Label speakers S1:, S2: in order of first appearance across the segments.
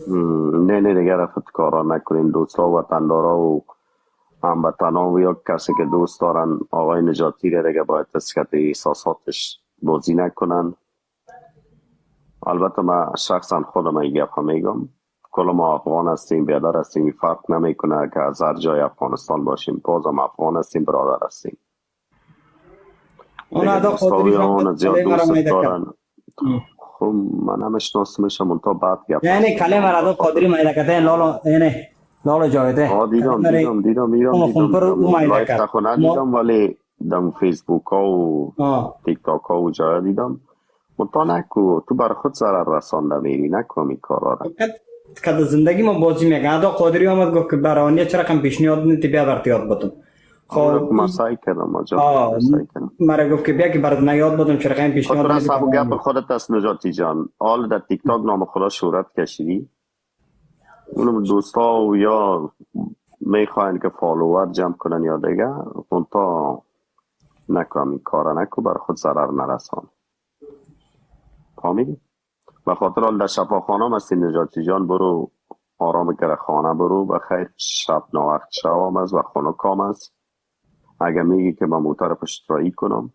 S1: نه نه دیگه رفت کارا نکنین دوستا و وطندارا و هموطنا و یا کسی که دوست دارن آقای نجاتی رو دیگه باید تسکت احساساتش بازی نکنن. البته من شخصا خودم این گپ هم میگم، کل ما افغان هستیم، بیادر هستیم، فرق نمیکنه که از هر جای افغانستان باشیم، باز هم افغان هستیم، برادر هستیم.
S2: اون
S1: دیگه
S2: ادا
S1: دوستاوی
S2: قادری
S1: اون زیاد
S2: کلمه را
S1: دوست
S2: میده کرد.
S1: دارن. خب من هم اشناسمش منطقه بعد گپ
S2: یعنی
S1: هستیم
S2: کلمه را ادا
S1: بخاطر
S2: قادری میده کرد. لالا اینه لالا جاویده
S1: دیدم
S2: کلمه
S1: دیدم
S2: ری
S1: دیدم دیدم
S2: اون
S1: دیدم
S2: خمپر او
S1: دیدم
S2: میده
S1: لایف
S2: کرد.
S1: تخو
S2: ما
S1: ندیدم ولی دم فیسبوک ها و تیک تاک ها و جای دیدم. منطقه نکو تو بر خود ضرر رسانده میری، نکو می کارا را.
S2: کد زندگی ما بازی میگه. ادا قادری آمد گفت که برای چرا کم پیشنهاد نیتی بیا برات بدم.
S1: اما
S2: خب
S1: ما سعی کردم آجا سعی کردم.
S2: مرا گفت که بیا که برات نیاد بدم چرا کم پیشنهاد
S1: خاطر از
S2: نیتی
S1: سبو گپ
S2: برام.
S1: خودت است نجاتی جان، حال در تیک تاک نام خدا شهرت کشیدی، اونم دوستا و یا میخواین که فالوور جمع کنن یا دیگه اونتا نکو این کارا نکو، بر خود ضرر نرسان. فهمیدی؟ و خاطر حال در شفاخانه هم هستی نجاتی جان، برو آرام کره خانه برو بخیر، شب نوقت شب هم است و خانه کام است. اگه میگی که من موتر پشترایی کنم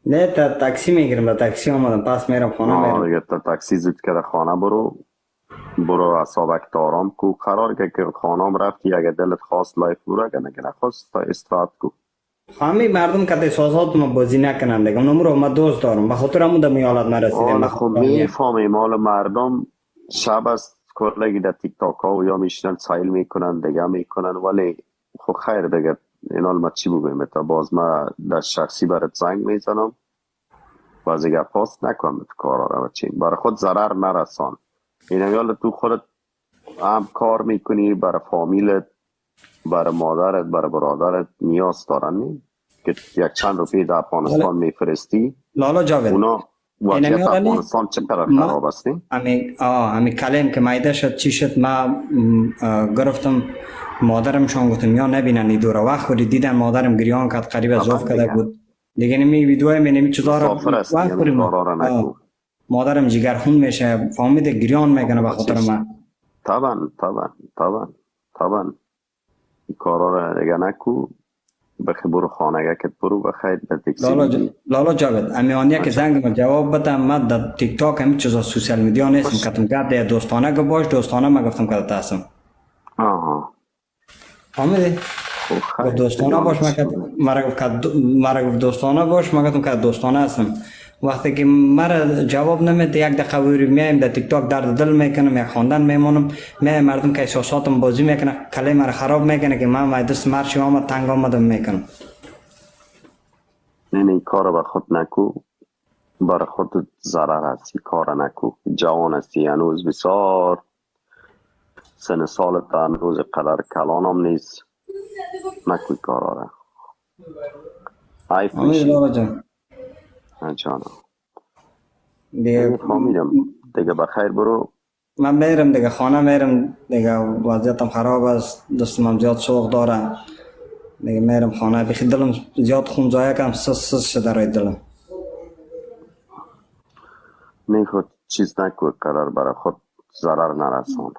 S2: نه تا تاکسی میگیرم، تا تاکسی آمدم پس میرم خانه میرم.
S1: دیگه تا تاکسی زود کره خانه برو، برو اصابک آرام کو، قرار که خانم رفتی اگه دلت خواست لایف برو، اگه نگه نخواست تا استراحت کو.
S2: همه مردم که احساسات ما بازی نکنن دیگه. اونم رو ما دوست دارم به خاطر همون دمی حالت نرسیدیم.
S1: حالا خب میفهمیم مال مردم شب است کلگی در تیک تاک ها و یا میشنن سایل میکنن دیگه میکنن، ولی خب خیر دیگه این حال ما چی بگویم تا باز ما در شخصی برات زنگ میزنم باز اگه پاست نکنم تو کارا رو چین برای خود ضرر نرسان. این حال تو خودت هم کار میکنی برای فامیلت، برای مادرت، برای برادرت نیاز دارن نی؟ که یک چند روپیه در افغانستان میفرستی
S2: لالا جاوید
S1: اونا وضعیت افغانستان چقدر خراب است نی؟
S2: امی کلم که مایده شد چی شد ما گرفتم مادرم شان گفتم یا نبینن ای دوره وقت خودی دیدن مادرم گریان کرد قریب از زوف کرده بود دیگه نمی ویدیوهای می نمی چیزا را وقت خوریم مادرم جگرخون میشه فهمیده گریان میکنه به خاطر من.
S1: طبعا این کارا را دیگه نکو، بخی برو خانه که برو بخیر در تکسی.
S2: لالا جاوید امیانیه که زنگ ما جواب بدم من در تیک تاک همین چیزا سوشال میدیا نیستم کتم گرد دوستانه که باش دوستانه ما گفتم که تاسم آمده دوستانه باش مرا گفت دوستانه باش ما گفتم که دوستانه هستم. وقتی که مرا جواب نمیده یک دقیقه ویری میایم در تیک تاک درد دل میکنم یک خواندن میمونم میایم مردم که احساساتم بازی میکنه کله مرا خراب میکنه که من دست مرشی آمد تنگ آمدم میکنم.
S1: نه این کار به خود نکو، برای خود ضرر هستی، کار نکو. جوان هستی هنوز بسیار، سن سالت هنوز قدر کلان هم نیست، نکوی کارا را. عیف میشی جانم دیگه فهمیدم دیگه بخیر برو.
S2: من میرم دیگه خانه میرم دیگه وضعیتم خراب است دستم هم زیاد سوق داره دیگه میرم خانه بخی دلم زیاد خون زایه کم سس شده رای دلم.
S1: نه خود چیز نکوی قرار برای خود ضرر نرسان.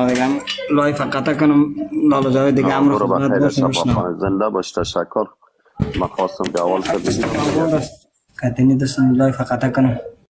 S2: دیگه لایف قطع کنم لالا جاوید دیگه امرو خدمت باشم میشنم.
S1: زنده باش تشکر. من خواستم که اول که بگیم
S2: کتنی دستم لایف قطع کنم.